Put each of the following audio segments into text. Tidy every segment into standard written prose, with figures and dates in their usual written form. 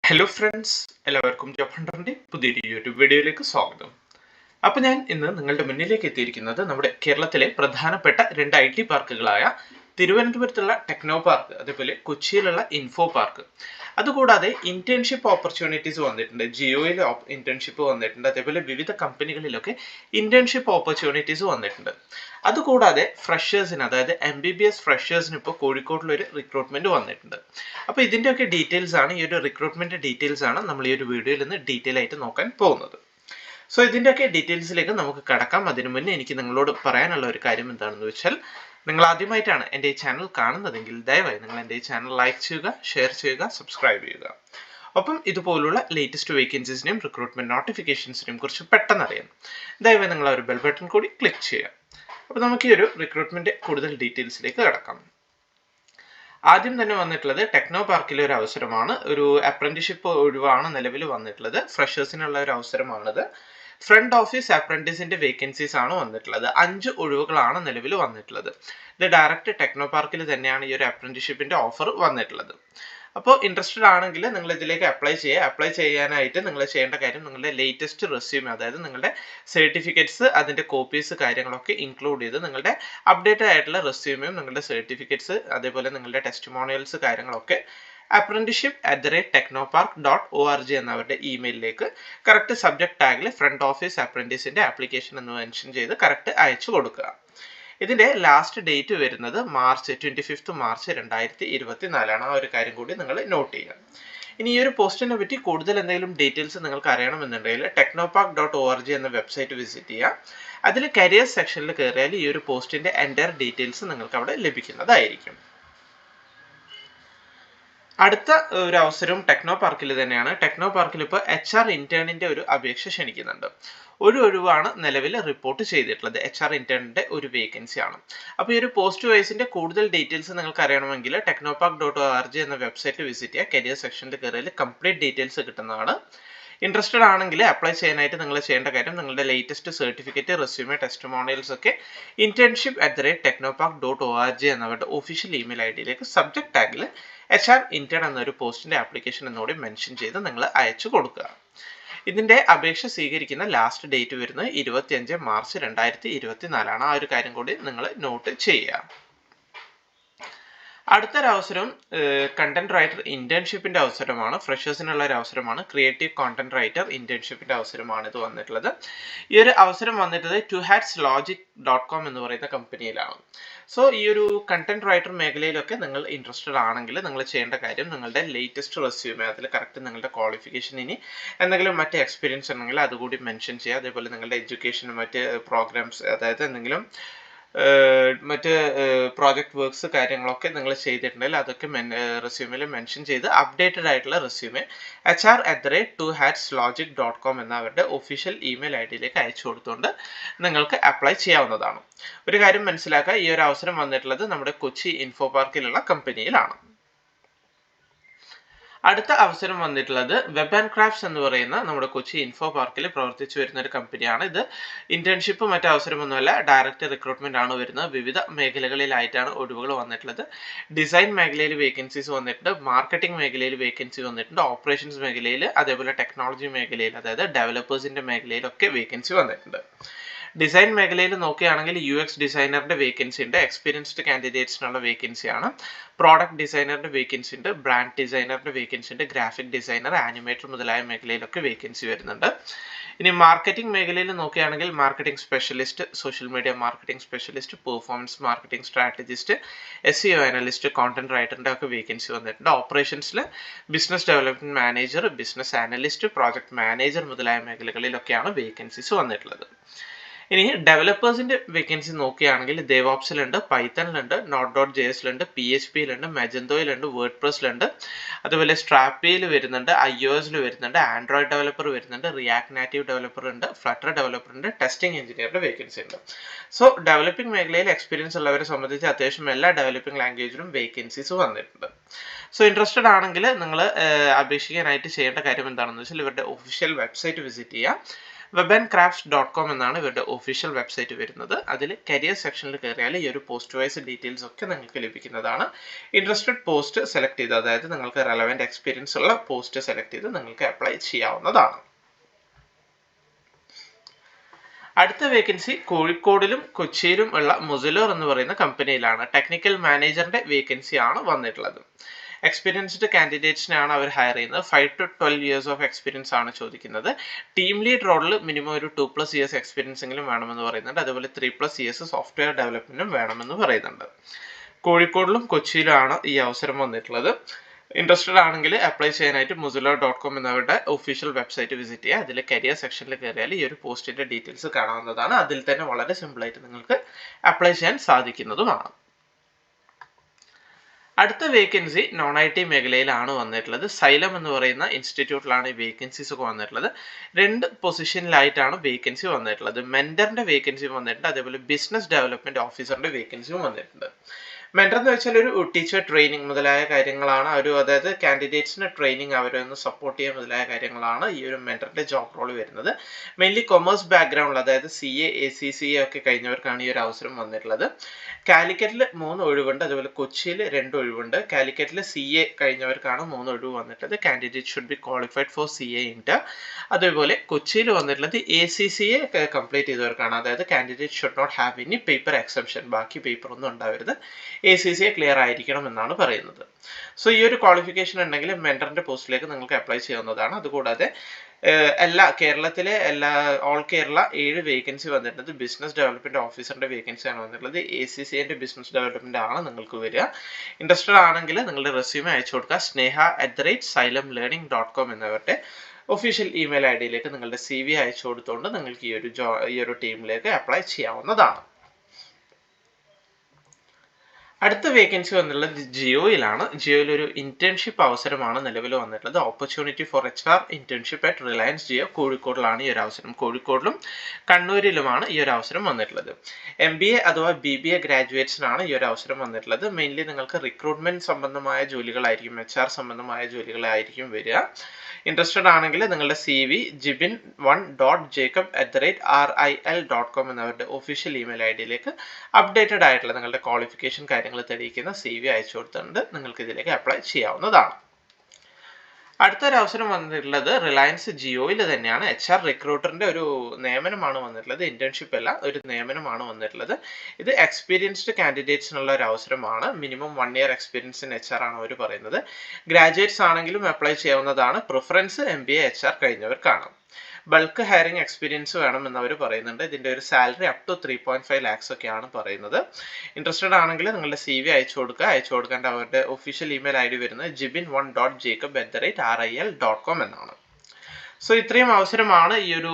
Hello friends, എല്ലാവർക്കും job ഹണ്ടറിന്റെ പുതിയൊരു YouTube വീഡിയോയിലേക്ക് സ്വാഗതം. അപ്പോൾ ഞാൻ ഇന്ന് നിങ്ങളുടെ മുന്നിലേക്ക് എത്തിയിരിക്കുന്നത് നമ്മുടെ കേരളത്തിലെ പ്രധാനപ്പെട്ട രണ്ട് IT പാർക്കുകളായ തിരുവനന്തപുരത്തുള്ള ടെക്നോ പാർക്ക്, അതേപോലെ കൊച്ചിയിലുള്ള ഇൻഫോ പാർക്ക്. അതുകൂടാതെ ഇന്റേൺഷിപ്പ് ഓപ്പർച്യൂണിറ്റീസ് വന്നിട്ടുണ്ട്, ജിയോയിൽ ഇന്റേൺഷിപ്പ് വന്നിട്ടുണ്ട്, അതേപോലെ വിവിധ കമ്പനികളിലൊക്കെ ഇന്റേൺഷിപ്പ് ഓപ്പർച്യൂണിറ്റീസ് വന്നിട്ടുണ്ട്. അതുകൂടാതെ ഫ്രഷേഴ്സിന്, അതായത് MBBS ഫ്രഷേഴ്സിന് ഇപ്പോൾ കോഴിക്കോട്ടിലൊരു റിക്രൂട്ട്മെന്റ് വന്നിട്ടുണ്ട്. അപ്പോൾ ഇതിൻ്റെയൊക്കെ ഡീറ്റെയിൽസ് ആണ്, ഈ ഒരു റിക്രൂട്ട്മെന്റ് ഡീറ്റെയിൽസ് ആണ് നമ്മൾ ഈ ഒരു വീഡിയോയിൽ നിന്ന് ഡീറ്റെയിൽ ആയിട്ട് നോക്കാൻ പോകുന്നത്. സോ ഇതിൻ്റെയൊക്കെ ഡീറ്റെയിൽസിലേക്ക് നമുക്ക് കടക്കാം. അതിനു മുന്നേ എനിക്ക് നിങ്ങളോട് പറയാനുള്ള ഒരു കാര്യം എന്താണെന്ന് വെച്ചാൽ, നിങ്ങൾ ആദ്യമായിട്ടാണ് എൻ്റെ ഈ ചാനൽ കാണുന്നതെങ്കിൽ ദയവായി നിങ്ങൾ എൻ്റെ ഈ ചാനൽ ലൈക്ക് ചെയ്യുക, ഷെയർ ചെയ്യുക, സബ്സ്ക്രൈബ് ചെയ്യുക. ഒപ്പം ഇതുപോലുള്ള ലേറ്റസ്റ്റ് വേക്കൻസീസിനെയും റിക്രൂട്ട്മെന്റ് നോട്ടിഫിക്കേഷൻസിനെയും കുറിച്ച് പെട്ടെന്ന് അറിയാം ദയവായി നിങ്ങൾ ഒരു ബെൽ ബട്ടൺ കൂടി ക്ലിക്ക് ചെയ്യുക. അപ്പോൾ നമുക്ക് ഈ ഒരു റിക്രൂട്ട്മെന്റ് കൂടുതൽ ഡീറ്റെയിൽസിലേക്ക് കടക്കാം. ആദ്യം തന്നെ വന്നിട്ടുള്ളത് ടെക്നോ പാർക്കിലെ ഒരു അവസരമാണ്. ഒരു അപ്രന്റീഷിപ്പ് ഒഴിവാണ് നിലവിൽ വന്നിട്ടുള്ളത്. ഫ്രഷേഴ്സിനുള്ള ഒരു അവസരമാണിത്. ഫ്രണ്ട് ഓഫീസ് അപ്രന്റീസിന്റെ വേക്കൻസീസ് ആണ് വന്നിട്ടുള്ളത്. 5 ഒഴിവുകളാണ് നിലവിൽ വന്നിട്ടുള്ളത്. ഇത് ഡയറക്റ്റ് ടെക്നോ പാർക്കിൽ തന്നെയാണ് ഈ ഒരു അപ്രന്റീഷിപ്പിന്റെ ഓഫർ വന്നിട്ടുള്ളത്. അപ്പോൾ ഇൻട്രസ്റ്റഡ് ആണെങ്കിൽ നിങ്ങൾ ഇതിലേക്ക് അപ്ലൈ ചെയ്യുക. അപ്ലൈ ചെയ്യാനായിട്ട് നിങ്ങൾ ചെയ്യേണ്ട കാര്യം, നിങ്ങളുടെ ലേറ്റസ്റ്റ് റെസ്യൂമെ, അതായത് നിങ്ങളുടെ സർട്ടിഫിക്കറ്റ്സ്, അതിൻ്റെ കോപ്പീസ് കാര്യങ്ങളൊക്കെ ഇൻക്ലൂഡ് ചെയ്ത് നിങ്ങളുടെ അപ്ഡേറ്റഡ് ആയിട്ടുള്ള റെസ്യൂമെയും നിങ്ങളുടെ സർട്ടിഫിക്കറ്റ്സ്, അതേപോലെ നിങ്ങളുടെ ടെസ്റ്റിമോണിയൽസ് കാര്യങ്ങളൊക്കെ apprenticeship@technopark.org എന്നവരുടെ ഇമെയിലിലേക്ക് കറക്റ്റ് സബ്ജക്ട് ടാഗിൽ ഫ്രണ്ട് ഓഫീസ് അപ്രന്റീസിന്റെ ആപ്ലിക്കേഷൻ എന്ന് മെൻഷൻ ചെയ്ത് കറക്റ്റ് അയച്ചു കൊടുക്കുക. ഇതിന്റെ ലാസ്റ്റ് ഡേറ്റ് വരുന്നത് മാർച്ച് 25 മാർച്ച് 2024 ആ ഒരു കാര്യം കൂടി നിങ്ങൾ നോട്ട് ചെയ്യുക. ഇനി ഈ ഒരു പോസ്റ്റിനെ പറ്റി കൂടുതൽ എന്തെങ്കിലും ഡീറ്റെയിൽസ് നിങ്ങൾക്ക് അറിയണമെന്നുണ്ടെങ്കിൽ technopark.org എന്ന വെബ്സൈറ്റ് വിസിറ്റ് ചെയ്യുക. അതിൽ കരിയർ സെക്ഷനിൽ കയറിയാൽ ഈ ഒരു പോസ്റ്റിന്റെ എൻ്റയർ ഡീറ്റെയിൽസ് നിങ്ങൾക്ക് അവിടെ ലഭിക്കുന്നതായിരിക്കും. അടുത്ത ഒരു അവസരവും ടെക്നോ പാർക്കിൽ തന്നെയാണ്. ടെക്നോ പാർക്കിൽ ഇപ്പോൾ HR ഇന്റേണിന്റെ ഒരു അപേക്ഷ ക്ഷണിക്കുന്നുണ്ട്. ഒരു ഒഴിവാണ് നിലവിൽ റിപ്പോർട്ട് ചെയ്തിട്ടുള്ളത്. HR ഇന്റേണിന്റെ ഒരു വേക്കൻസി ആണ്. അപ്പോൾ ഈ ഒരു പോസ്റ്റ് വൈസിന്റെ കൂടുതൽ ഡീറ്റെയിൽസ് നിങ്ങൾക്ക് അറിയണമെങ്കിൽ technopark.org എന്ന വെബ്സൈറ്റ് വിസിറ്റ് ചെയ്യുക. കരിയർ സെക്ഷനിൽ കയറിയാൽ കംപ്ലീറ്റ് ഡീറ്റെയിൽസ് കിട്ടുന്നതാണ്. ഇൻട്രസ്റ്റഡ് ആണെങ്കിൽ അപ്ലൈ ചെയ്യാനായിട്ട് നിങ്ങൾ ചെയ്യേണ്ട കാര്യം, നിങ്ങളുടെ ലേറ്റസ്റ്റ് സർട്ടിഫിക്കറ്റ്, റെസ്യൂമെ, ടെസ്റ്റിമോണിയൽസ് ഒക്കെ internship@technopark.org എന്നവരുടെ ഒഫീഷ്യൽ ഇമെയിൽ ID സബ്ജക്ട് ടാഗിൽ HR ഇന്റേൺ എന്നൊരു പോസ്റ്റിന്റെ ആപ്ലിക്കേഷൻ എന്നോട് മെൻഷൻ ചെയ്ത് നിങ്ങൾ അയച്ചു കൊടുക്കുക. ഇതിന്റെ അപേക്ഷ സ്വീകരിക്കുന്ന ലാസ്റ്റ് ഡേറ്റ് വരുന്നത് 25 മാർച്ച് 2024 ആ ഒരു കാര്യം കൂടി നിങ്ങൾ നോട്ട് ചെയ്യുക. അടുത്തൊരു അവസരം കണ്ടന്റ് റൈറ്റർ ഇന്റേൺഷിപ്പിന്റെ അവസരമാണ്. ഫ്രഷേഴ്സിനുള്ള ഒരു അവസരമാണ്. ക്രിയേറ്റീവ് കോണ്ടന്റ് റൈറ്റർ ഇന്റേൺഷിപ്പിന്റെ അവസരമാണ് ഇത് വന്നിട്ടുള്ളത്. ഈ ഒരു അവസരം വന്നിട്ടുള്ളത് twohatslogic.com എന്ന് പറയുന്ന കമ്പനിയിലാണ്. സോ ഈ ഒരു കണ്ടന്റ് റൈറ്റർ മേഖലയിലൊക്കെ നിങ്ങൾ ഇൻട്രസ്റ്റഡ് ആണെങ്കിൽ നിങ്ങൾ ചെയ്യേണ്ട കാര്യം, നിങ്ങളുടെ ലേറ്റസ്റ്റ് റെസ്യൂമെ, അതിൽ കറക്റ്റ് നിങ്ങളുടെ ക്വാളിഫിക്കേഷൻ, ഇനി എന്തെങ്കിലും മറ്റ് എക്സ്പീരിയൻസ് ഉണ്ടെങ്കിൽ അതുകൂടി മെൻഷൻ ചെയ്യുക. അതേപോലെ നിങ്ങളുടെ എഡ്യൂക്കേഷൻ, മറ്റ് പ്രോഗ്രാംസ്, അതായത് എന്തെങ്കിലും മറ്റ് പ്രോജക്റ്റ് വർക്ക്സ് കാര്യങ്ങളൊക്കെ നിങ്ങൾ ചെയ്തിട്ടുണ്ടെങ്കിൽ അതൊക്കെ റെസ്യൂമിൽ മെൻഷൻ ചെയ്ത് അപ്ഡേറ്റഡ് ആയിട്ടുള്ള റെസ്യൂമെ HR@twohatslogic.com എന്ന അവരുടെ ഒഫീഷ്യൽ ഇമെയിൽ ID അയച്ചു കൊടുത്തുകൊണ്ട് നിങ്ങൾക്ക് അപ്ലൈ ചെയ്യാവുന്നതാണ്. ഒരു കാര്യം മനസ്സിലാക്കുക, ഈ ഒരു അവസരം വന്നിട്ടുള്ളത് നമ്മുടെ കൊച്ചി ഇൻഫോ പാർക്കിലുള്ള കമ്പനിയിലാണ്. അടുത്ത അവസരം വന്നിട്ടുള്ളത് വെബ് ആൻഡ് ക്രാഫ്റ്റ്സ് എന്ന് പറയുന്ന നമ്മുടെ കൊച്ചി ഇൻഫോ പാർക്കിൽ പ്രവർത്തിച്ചു വരുന്ന ഒരു കമ്പനിയാണ്. ഇത് ഇന്റേൺഷിപ്പ് മറ്റു അവസരമൊന്നുമല്ല, ഡയറക്റ്റ് റിക്രൂട്ട്മെന്റ് ആണ് വരുന്നത്. വിവിധ മേഖലകളിലായിട്ടാണ് ഒഴിവുകൾ വന്നിട്ടുള്ളത്. ഡിസൈൻ മേഖലയിൽ വേക്കൻസീസ് വന്നിട്ടുണ്ട്, മാർക്കറ്റിംഗ് മേഖലയിൽ വേക്കൻസി വന്നിട്ടുണ്ട്, ഓപ്പറേഷൻസ് മേഖലയിൽ, അതേപോലെ ടെക്നോളജി മേഖലയിൽ, അതായത് ഡെവലപ്പേഴ്സിന്റെ മേഖലയിലൊക്കെ വേക്കൻസി വന്നിട്ടുണ്ട്. ഡിസൈൻ മേഖലയിൽ നോക്കുകയാണെങ്കിൽ UX ഡിസൈനറിന്റെ വേക്കൻസി ഉണ്ട്, എക്സ്പീരിയൻസ്ഡ് കാൻഡിഡേറ്റ്സിനുള്ള വേക്കൻസി ആണ്. പ്രോഡക്റ്റ് ഡിസൈനറിന്റെ വേക്കൻസി ഉണ്ട്, ബ്രാൻഡ് ഡിസൈനറിന്റെ വേക്കൻസി ഉണ്ട്, ഗ്രാഫിക് ഡിസൈനർ, ആനിമേറ്റർ മുതലായ മേഖലയിലൊക്കെ വേക്കൻസി വരുന്നുണ്ട്. ഇനി മാർക്കറ്റിംഗ് മേഖലയിൽ നോക്കുകയാണെങ്കിൽ marketing specialist, social media marketing specialist, performance marketing strategist, SEO analyst, content റൈറ്ററിന്റെ ഒക്കെ വേക്കൻസി വന്നിട്ടുണ്ട്. ഓപ്പറേഷൻസിൽ business development manager, business analyst, project manager മുതലായ മേഖലകളിലൊക്കെയാണ് വേക്കൻസീസ് വന്നിട്ടുള്ളത്. ഇനി ഡെവലപ്പേഴ്സിന്റെ വേക്കൻസി നോക്കുകയാണെങ്കിൽ DevOpsലുണ്ട്, പൈത്തണിലുണ്ട്, Node.jsലുണ്ട്, PHPയിലുണ്ട്, മെജന്തോയിലുണ്ട്, വേർഡ്പ്രസ്സിലുണ്ട്, അതുപോലെ സ്ട്രാപ്പിയിൽ വരുന്നുണ്ട്, iOSൽ വരുന്നുണ്ട്, ആൻഡ്രോയിഡ് ഡെവലപ്പർ വരുന്നുണ്ട്, റിയാക്ട് നാറ്റീവ് ഡെവലപ്പർ ഉണ്ട്, ഫ്ലട്ടർ ഡെവലപ്പർ ഉണ്ട്, ടെസ്റ്റിംഗ് എഞ്ചിനീയറുടെ വേക്കൻസി ഉണ്ട്. സോ ഡെവലപ്പിംഗ് മേഖലയിൽ എക്സ്പീരിയൻസ് ഉള്ളവരെ സംബന്ധിച്ച് അത്യാവശ്യം എല്ലാ ഡെവലപ്പിംഗ് ലാംഗ്വേജിലും വേക്കൻസീസ് വന്നിട്ടുണ്ട്. സോ ഇൻട്രസ്റ്റഡ് ആണെങ്കിൽ നിങ്ങൾ അപേക്ഷിക്കാനായിട്ട് ചെയ്യേണ്ട കാര്യം എന്താണെന്ന് വെച്ചാൽ ഇവരുടെ ഒഫീഷ്യൽ വെബ്സൈറ്റ് വിസിറ്റ് ചെയ്യുക. webandcrafts.com എന്നാണ് ഇവരുടെ ഒഫീഷ്യൽ വെബ്സൈറ്റ് വരുന്നത്. അതിൽ കരിയർ സെക്ഷനിൽ കയറിയാൽ ഈ ഒരു പോസ്റ്റ് വൈസ് ഡീറ്റെയിൽസ് ഒക്കെ നിങ്ങൾക്ക് ലഭിക്കുന്നതാണ്. ഇൻട്രസ്റ്റഡ് പോസ്റ്റ് സെലക്ട് ചെയ്ത്, അതായത് നിങ്ങൾക്ക് റെലവൻറ്റ് എക്സ്പീരിയൻസ് ഉള്ള പോസ്റ്റ് സെലക്ട് ചെയ്ത് നിങ്ങൾക്ക് അപ്ലൈ ചെയ്യാവുന്നതാണ്. അടുത്ത വേക്കൻസി കോഴിക്കോടിലും കൊച്ചിയിലും ഉള്ള മുസലോർ എന്ന് പറയുന്ന കമ്പനിയിലാണ്. ടെക്നിക്കൽ മാനേജറിന്റെ വേക്കൻസി ആണ് വന്നിട്ടുള്ളത്. എക്സ്പീരിയൻസ്ഡ് കാൻഡിഡേറ്റ്സിനാണ് അവർ ഹയർ ചെയ്യുന്നത്. 5 to 12 ഇയേഴ്സ് ഓഫ് എക്സ്പീരിയൻസ് ആണ് ചോദിക്കുന്നത്. ടീം ലീഡ് റോളിൽ മിനിമം ഒരു 2+ ഇയേഴ്സ് എക്സ്പീരിയൻസ് എങ്കിലും വേണമെന്ന് പറയുന്നുണ്ട്. അതുപോലെ 3+ ഇയേഴ്സ് സോഫ്റ്റ്വെയർ ഡെവലപ്മെന്റും വേണമെന്ന് പറയുന്നുണ്ട്. കോഴിക്കോടിലും കൊച്ചിയിലുമാണ് ഈ അവസരം വന്നിട്ടുള്ളത്. ഇൻട്രസ്റ്റഡ് ആണെങ്കിൽ അപ്ലൈ ചെയ്യാനായിട്ട് muzello.com എന്നവരുടെ ഒഫീഷ്യൽ വെബ്സൈറ്റ് വിസിറ്റ് ചെയ്യുക. അതിൽ കരിയർ സെക്ഷനിൽ കയറിയാൽ ഈ ഒരു പോസ്റ്റിന്റെ ഡീറ്റെയിൽസ് കാണാവുന്നതാണ്. അതിൽ തന്നെ വളരെ സിമ്പിളായിട്ട് നിങ്ങൾക്ക് അപ്ലൈ ചെയ്യാൻ സാധിക്കുന്നതുമാണ്. അടുത്ത വേക്കൻസി നോൺ IT മേഖലയിലാണ് വന്നിട്ടുള്ളത്. സൈലം എന്ന് പറയുന്ന ഇൻസ്റ്റിറ്റ്യൂട്ടിലാണ് ഈ വേക്കൻസീസ് ഒക്കെ വന്നിട്ടുള്ളത്. 2 പൊസിഷനിലായിട്ടാണ് വേക്കൻസി വന്നിട്ടുള്ളത്. മെന്ററിന്റെ വേക്കൻസി വന്നിട്ടുണ്ട്, അതേപോലെ ബിസിനസ് ഡെവലപ്മെന്റ് ഓഫീസറിന്റെ വേക്കൻസിയും വന്നിട്ടുണ്ട്. മെന്റർ എന്ന് വെച്ചാൽ ഒരു ടീച്ചർ ട്രെയിനിങ് മുതലായ കാര്യങ്ങളാണ്. അതായത് കാൻഡിഡേറ്റ്സിന് ട്രെയിനിങ്, അവരെ ഒന്ന് സപ്പോർട്ട് ചെയ്യുക മുതലായ കാര്യങ്ങളാണ് ഈ ഒരു മെന്ററിന്റെ ജോബ് റോൾ വരുന്നത്. മെയിൻലി കൊമേഴ്സ് ബാക്ക്ഗ്രൗണ്ട്, അതായത് CA ACCA ഒക്കെ കഴിഞ്ഞവർക്കാണ് ഈ ഒരു അവസരം വന്നിട്ടുള്ളത്. കാലിക്കറ്റിൽ 3 ഒഴിവുണ്ട്, അതുപോലെ കൊച്ചിയിൽ 2 ഒഴിവുണ്ട്. കാലിക്കറ്റിൽ CA കഴിഞ്ഞവർക്കാണ് 3 ഒഴിവ് വന്നിട്ടുള്ളത്. Candidate should be qualified for CA inter. അതേപോലെ കൊച്ചിയിൽ വന്നിട്ടുള്ളത് ACCA കംപ്ലീറ്റ് ചെയ്തവർക്കാണ്. അതായത് candidate should not have any paper exception, ബാക്കി പേപ്പർ ഒന്നും ഉണ്ടാവരുത്, ACCA ക്ലിയർ ആയിരിക്കണം എന്നാണ് പറയുന്നത്. സോ ഈ ഒരു ക്വാളിഫിക്കേഷൻ ഉണ്ടെങ്കിൽ മെന്ററിന്റെ പോസ്റ്റിലേക്ക് നിങ്ങൾക്ക് അപ്ലൈ ചെയ്യാവുന്നതാണ്. അതുകൂടാതെ കേരളത്തിലെ ഓൾ കേരള 7 വേക്കൻസി വന്നിട്ടുള്ളത്. ബിസിനസ് ഡെവലപ്മെന്റ് ഓഫീസറിന്റെ വേക്കൻസി ആണ് വന്നിട്ടുള്ളത്. ACCA ബിസിനസ് ഡെവലപ്മെന്റ് ആണ് നിങ്ങൾക്ക് വരിക. ഇൻട്രസ്റ്റഡ് ആണെങ്കിൽ നിങ്ങളുടെ റെസ്യൂമെ അയച്ചു കൊടുക്കുക. sneha@silemlearning.com എന്നവരുടെ ഒഫീഷ്യൽ ഇമെയിൽ ID നിങ്ങളുടെ CV അയച്ചു കൊടുത്തുകൊണ്ട് നിങ്ങൾക്ക് ഈ ഒരു ടീമിലേക്ക് അപ്ലൈ ചെയ്യാവുന്നതാണ്. അടുത്ത വേക്കൻസി വന്നിട്ടുള്ളത് ജിയോയിലാണ്. ജിയോയിൽ ഒരു ഇന്റേൺഷിപ്പ് അവസരമാണ് നിലവിൽ വന്നിട്ടുള്ളത്. Opportunity for HR internship at Reliance Jio. കോഴിക്കോടിലാണ് ഈ ഒരു അവസരം. കോഴിക്കോടിലും കണ്ണൂരിലുമാണ് ഈ ഒരു അവസരം വന്നിട്ടുള്ളത്. MBA അഥവാ BBA ഗ്രാജുവേറ്റ്സിനാണ് ഈ ഒരു അവസരം വന്നിട്ടുള്ളത്. മെയിൻലി നിങ്ങൾക്ക് റിക്രൂട്ട്മെന്റ് സംബന്ധമായ ജോലികളായിരിക്കും, HR സംബന്ധമായ ജോലികളായിരിക്കും വരിക. ഇൻട്രസ്റ്റഡ് ആണെങ്കിൽ നിങ്ങളുടെ CV jibin1.jacob@RIL.com എന്നവരുടെ ഒഫീഷ്യൽ ഇമെയിൽ ID അപ്ഡേറ്റഡ് ആയിട്ടുള്ള നിങ്ങളുടെ ക്വാളിഫിക്കേഷൻ കാര്യങ്ങൾ തെളിയിക്കുന്ന CV അയച്ചു കൊടുത്തിട്ടുണ്ട്. നിങ്ങൾക്ക് ഇതിലേക്ക് അപ്ലൈ ചെയ്യാവുന്നതാണ്. അടുത്തൊരു അവസരം വന്നിട്ടുള്ളത് റിലയൻസ് ജിയോയിൽ തന്നെയാണ്. HR റിക്രൂട്ടറിന്റെ ഒരു നിയമനമാണ് വന്നിട്ടുള്ളത്. ഇന്റേൺഷിപ്പ് അല്ല, ഒരു നിയമനമാണ് വന്നിട്ടുള്ളത്. ഇത് എക്സ്പീരിയൻസ്ഡ് കാൻഡിഡേറ്റ്സിനുള്ള ഒരു അവസരമാണ്. Minimum 1 year experience in HR ആണ് അവർ പറയുന്നത്. ഗ്രാജുവേറ്റ്സ് ആണെങ്കിലും അപ്ലൈ ചെയ്യാവുന്നതാണ്. പ്രിഫറൻസ് MBA HR കഴിഞ്ഞവർക്കാണ്. ബൾക്ക് ഹയറിംഗ് എക്സ്പീരിയൻസ് വേണം എന്നവർ പറയുന്നുണ്ട്. ഇതിന്റെ ഒരു സാലറി അപ് ടു 3.5 lakhs ഒക്കെയാണ് പറയുന്നത്. ഇൻട്രസ്റ്റഡ് ആണെങ്കിൽ നിങ്ങളുടെ CV അയച്ചു കൊടുക്കേണ്ട അവരുടെ ഒഫീഷ്യൽ ഇമെയിൽ ID വരുന്നത് jibin1.jacob@RIL.com എന്നാണ്. സോ ഇത്രയും അവസരമാണ് ഈ ഒരു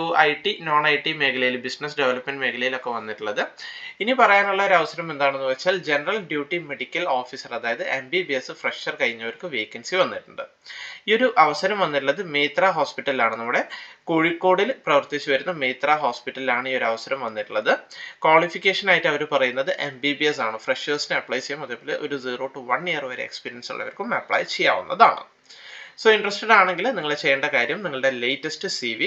നോൺ IT മേഖലയിൽ, ബിസിനസ് ഡെവലപ്മെന്റ് മേഖലയിലൊക്കെ വന്നിട്ടുള്ളത്. ഇനി പറയാനുള്ള ഒരു അവസരം എന്താണെന്ന് വെച്ചാൽ ജനറൽ ഡ്യൂട്ടി മെഡിക്കൽ ഓഫീസർ, അതായത് MBBS ഫ്രഷർ കഴിഞ്ഞവർക്ക് വേക്കൻസി വന്നിട്ടുണ്ട്. ഈ ഒരു അവസരം വന്നിട്ടുള്ളത് മേത്ര ഹോസ്പിറ്റലിലാണ്. നമ്മുടെ കോഴിക്കോടിൽ പ്രവർത്തിച്ചു വരുന്ന മേത്ര ഹോസ്പിറ്റലിലാണ് ഈ ഒരു അവസരം വന്നിട്ടുള്ളത്. ക്വാളിഫിക്കേഷൻ ആയിട്ട് അവർ പറയുന്നത് MBBS ആണ്. ഫ്രഷേഴ്സിന് അപ്ലൈ ചെയ്യാം. അതേപോലെ ഒരു 0 to 1 ഇയർ വരെ എക്സ്പീരിയൻസ് ഉള്ളവർക്കും അപ്ലൈ ചെയ്യാവുന്നതാണ്. സോ ഇൻട്രസ്റ്റഡ് ആണെങ്കിൽ നിങ്ങൾ ചെയ്യേണ്ട കാര്യം നിങ്ങളുടെ ലേറ്റസ്റ്റ് CV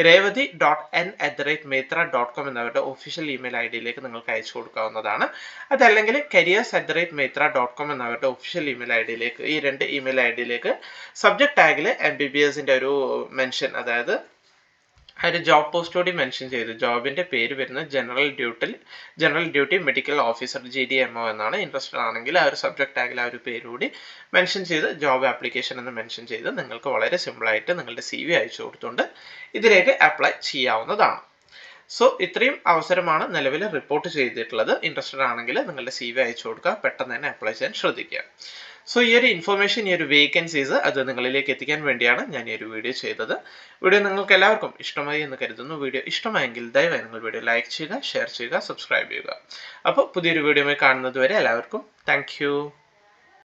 revati.n@metra.com എന്നവരുടെ ഒഫീഷ്യൽ ഇമെയിൽ ID നിങ്ങൾക്ക് അയച്ചു കൊടുക്കാവുന്നതാണ്. അതല്ലെങ്കിൽ careers@metra.com എന്നവരുടെ ഒഫീഷ്യൽ ഇമെയിൽ ID ഈ 2 ഇമെയിൽ ID സബ്ജക്ട് ടാഗിൽ MBBSന്റെ ഒരു മെൻഷൻ, അതായത് ഒരു ജോബ് പോസ്റ്റ് കൂടി മെൻഷൻ ചെയ്ത് ജോബിന്റെ പേര് വരുന്നത് general duty medical officer GDMO എന്നാണ്. ഇൻട്രസ്റ്റഡ് ആണെങ്കിൽ ആ ഒരു സബ്ജക്ട് ടാഗിൽ ആ ഒരു പേര് കൂടി മെൻഷൻ ചെയ്ത് ജോബ് ആപ്ലിക്കേഷൻ എന്ന് മെൻഷൻ ചെയ്ത് നിങ്ങൾക്ക് വളരെ സിമ്പിൾ ആയിട്ട് നിങ്ങളുടെ CV അയച്ചു കൊടുത്തുകൊണ്ട് ഇതിലേക്ക് അപ്ലൈ ചെയ്യാവുന്നതാണ്. സോ ഇത്രയും അവസരമാണ് നിലവിൽ റിപ്പോർട്ട് ചെയ്തിട്ടുള്ളത്. ഇൻട്രസ്റ്റഡ് ആണെങ്കിൽ നിങ്ങളുടെ CV അയച്ചു കൊടുക്കുക, പെട്ടെന്ന് തന്നെ അപ്ലൈ ചെയ്യാൻ ശ്രദ്ധിക്കുക. സോ ഈ ഒരു ഇൻഫർമേഷൻ, ഈ ഒരു വേക്കൻസീസ് അത് നിങ്ങളിലേക്ക് എത്തിക്കാൻ വേണ്ടിയാണ് ഞാൻ ഈ ഒരു വീഡിയോ ചെയ്തത്. വീഡിയോ നിങ്ങൾക്ക് എല്ലാവർക്കും ഇഷ്ടമായി എന്ന് കരുതുന്നു. വീഡിയോ ഇഷ്ടമായെങ്കിൽ ദയവായി നിങ്ങൾ വീഡിയോ ലൈക്ക് ചെയ്യുക, ഷെയർ ചെയ്യുക, സബ്സ്ക്രൈബ് ചെയ്യുക. അപ്പോൾ പുതിയൊരു വീഡിയോയുമായി കാണുന്നത് വരെ എല്ലാവർക്കും താങ്ക് യു.